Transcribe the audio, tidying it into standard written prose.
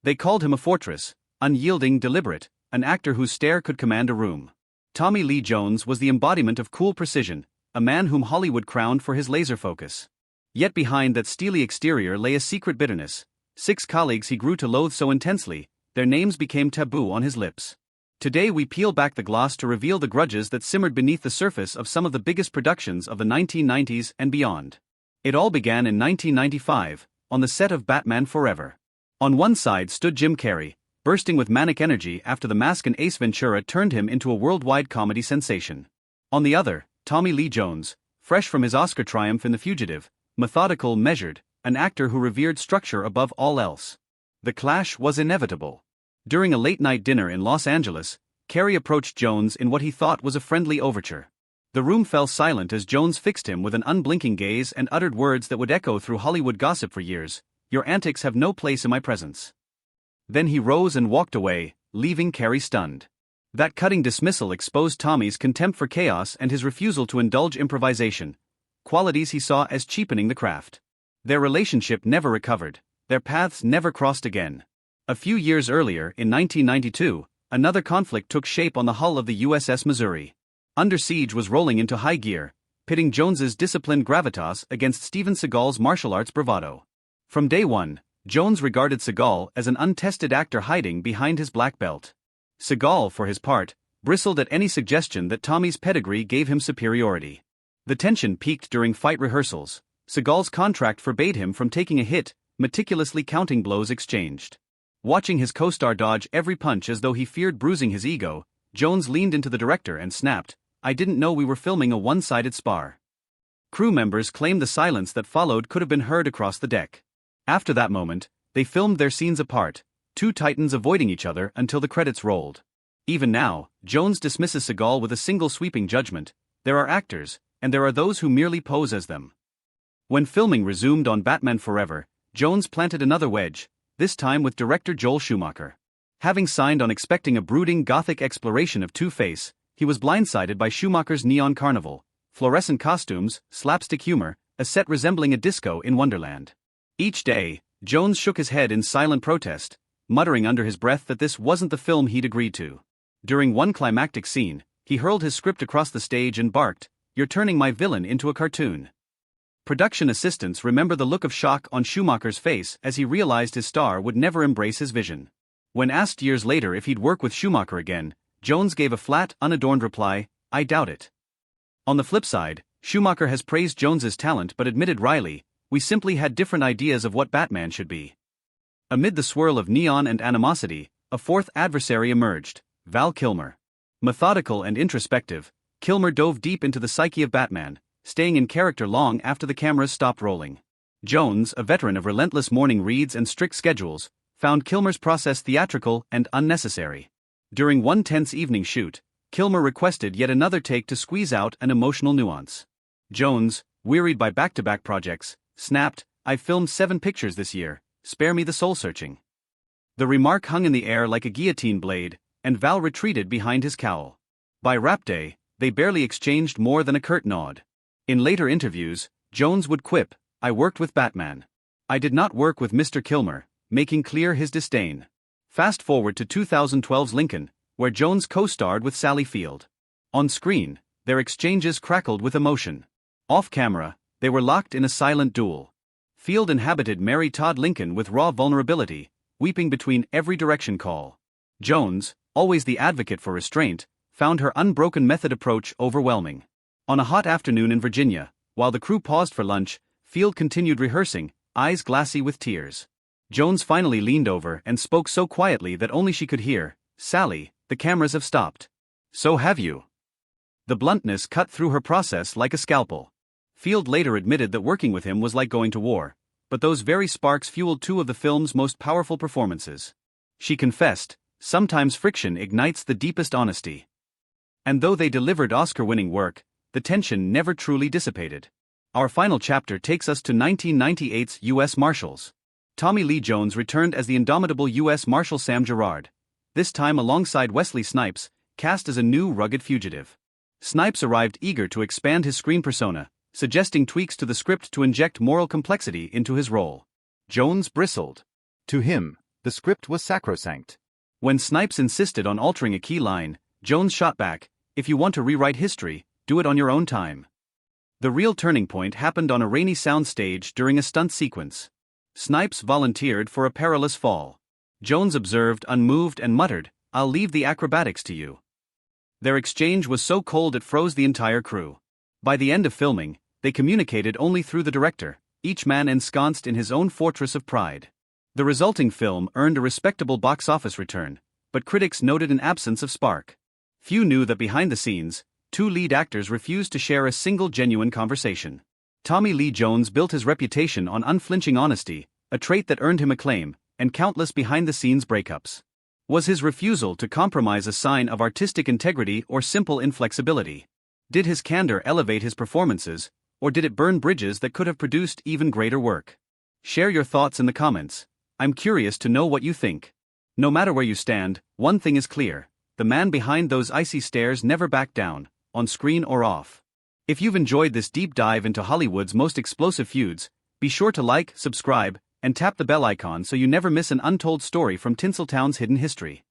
They called him a fortress, unyielding, deliberate, an actor whose stare could command a room. Tommy Lee Jones was the embodiment of cool precision, a man whom Hollywood crowned for his laser focus. Yet behind that steely exterior lay a secret bitterness. 6 colleagues he grew to loathe so intensely, their names became taboo on his lips. Today we peel back the gloss to reveal the grudges that simmered beneath the surface of some of the biggest productions of the 1990s and beyond. It all began in 1995, on the set of Batman Forever. On one side stood Jim Carrey, bursting with manic energy after The Mask and Ace Ventura turned him into a worldwide comedy sensation. On the other, Tommy Lee Jones, fresh from his Oscar triumph in The Fugitive, methodical, measured, an actor who revered structure above all else. The clash was inevitable. During a late-night dinner in Los Angeles, Carrey approached Jones in what he thought was a friendly overture. The room fell silent as Jones fixed him with an unblinking gaze and uttered words that would echo through Hollywood gossip for years: "Your antics have no place in my presence." Then he rose and walked away, leaving Carrey stunned. That cutting dismissal exposed Tommy's contempt for chaos and his refusal to indulge improvisation, qualities he saw as cheapening the craft. Their relationship never recovered, their paths never crossed again. A few years earlier, in 1992, another conflict took shape on the hull of the USS Missouri. Under Siege was rolling into high gear, pitting Jones's disciplined gravitas against Steven Seagal's martial arts bravado. From day one, Jones regarded Seagal as an untested actor hiding behind his black belt. Seagal, for his part, bristled at any suggestion that Tommy's pedigree gave him superiority. The tension peaked during fight rehearsals. Seagal's contract forbade him from taking a hit, meticulously counting blows exchanged. Watching his co-star dodge every punch as though he feared bruising his ego, Jones leaned into the director and snapped, "I didn't know we were filming a one-sided spar." Crew members claimed the silence that followed could have been heard across the deck. After that moment, they filmed their scenes apart, 2 titans avoiding each other until the credits rolled. Even now, Jones dismisses Seagal with a single sweeping judgment: there are actors, and there are those who merely pose as them. When filming resumed on Batman Forever, Jones planted another wedge, this time with director Joel Schumacher. Having signed on expecting a brooding gothic exploration of Two-Face, he was blindsided by Schumacher's neon carnival, fluorescent costumes, slapstick humor, a set resembling a disco in Wonderland. Each day, Jones shook his head in silent protest, muttering under his breath that this wasn't the film he'd agreed to. During one climactic scene, he hurled his script across the stage and barked, "You're turning my villain into a cartoon." Production assistants remember the look of shock on Schumacher's face as he realized his star would never embrace his vision. When asked years later if he'd work with Schumacher again, Jones gave a flat, unadorned reply, "I doubt it." On the flip side, Schumacher has praised Jones's talent but admitted wryly, "We simply had different ideas of what Batman should be." Amid the swirl of neon and animosity, a fourth adversary emerged: Val Kilmer. Methodical and introspective, Kilmer dove deep into the psyche of Batman, staying in character long after the cameras stopped rolling. Jones, a veteran of relentless morning reads and strict schedules, found Kilmer's process theatrical and unnecessary. During one tense evening shoot, Kilmer requested yet another take to squeeze out an emotional nuance. Jones, wearied by back-to-back projects, snapped, "I've filmed 7 pictures this year, spare me the soul-searching." The remark hung in the air like a guillotine blade, and Val retreated behind his cowl. By wrap day, they barely exchanged more than a curt nod. In later interviews, Jones would quip, "I worked with Batman. I did not work with Mr. Kilmer," making clear his disdain. Fast forward to 2012's Lincoln, where Jones co-starred with Sally Field. On screen, their exchanges crackled with emotion. Off-camera, they were locked in a silent duel. Field inhabited Mary Todd Lincoln with raw vulnerability, weeping between every direction call. Jones, always the advocate for restraint, found her unbroken method approach overwhelming. On a hot afternoon in Virginia, while the crew paused for lunch, Field continued rehearsing, eyes glassy with tears. Jones finally leaned over and spoke so quietly that only she could hear, "Sally, the cameras have stopped." "So have you." The bluntness cut through her process like a scalpel. Field later admitted that working with him was like going to war, but those very sparks fueled 2 of the film's most powerful performances. She confessed, "Sometimes friction ignites the deepest honesty." And though they delivered Oscar-winning work, the tension never truly dissipated. Our final chapter takes us to 1998's US Marshals. Tommy Lee Jones returned as the indomitable US Marshal Sam Gerard, this time alongside Wesley Snipes, cast as a new rugged fugitive. Snipes arrived eager to expand his screen persona, suggesting tweaks to the script to inject moral complexity into his role. Jones bristled. To him, The script was sacrosanct. When Snipes insisted on altering a key line, Jones shot back, "If you want to rewrite history, do it on your own time." The real turning point happened on a rainy soundstage during a stunt sequence. Snipes volunteered for a perilous fall. Jones observed unmoved and muttered, "I'll leave the acrobatics to you." Their exchange was so cold it froze the entire crew. By the end of filming, they communicated only through the director, each man ensconced in his own fortress of pride. The resulting film earned a respectable box office return, but critics noted an absence of spark. Few knew that behind the scenes, two lead actors refused to share a single genuine conversation. Tommy Lee Jones built his reputation on unflinching honesty, a trait that earned him acclaim, and countless behind-the-scenes breakups. Was his refusal to compromise a sign of artistic integrity or simple inflexibility? Did his candor elevate his performances, or did it burn bridges that could have produced even greater work? Share your thoughts in the comments. I'm curious to know what you think. No matter where you stand, one thing is clear: the man behind those icy stares never backed down, on screen or off. If you've enjoyed this deep dive into Hollywood's most explosive feuds, be sure to like, subscribe, and tap the bell icon so you never miss an untold story from Tinseltown's hidden history.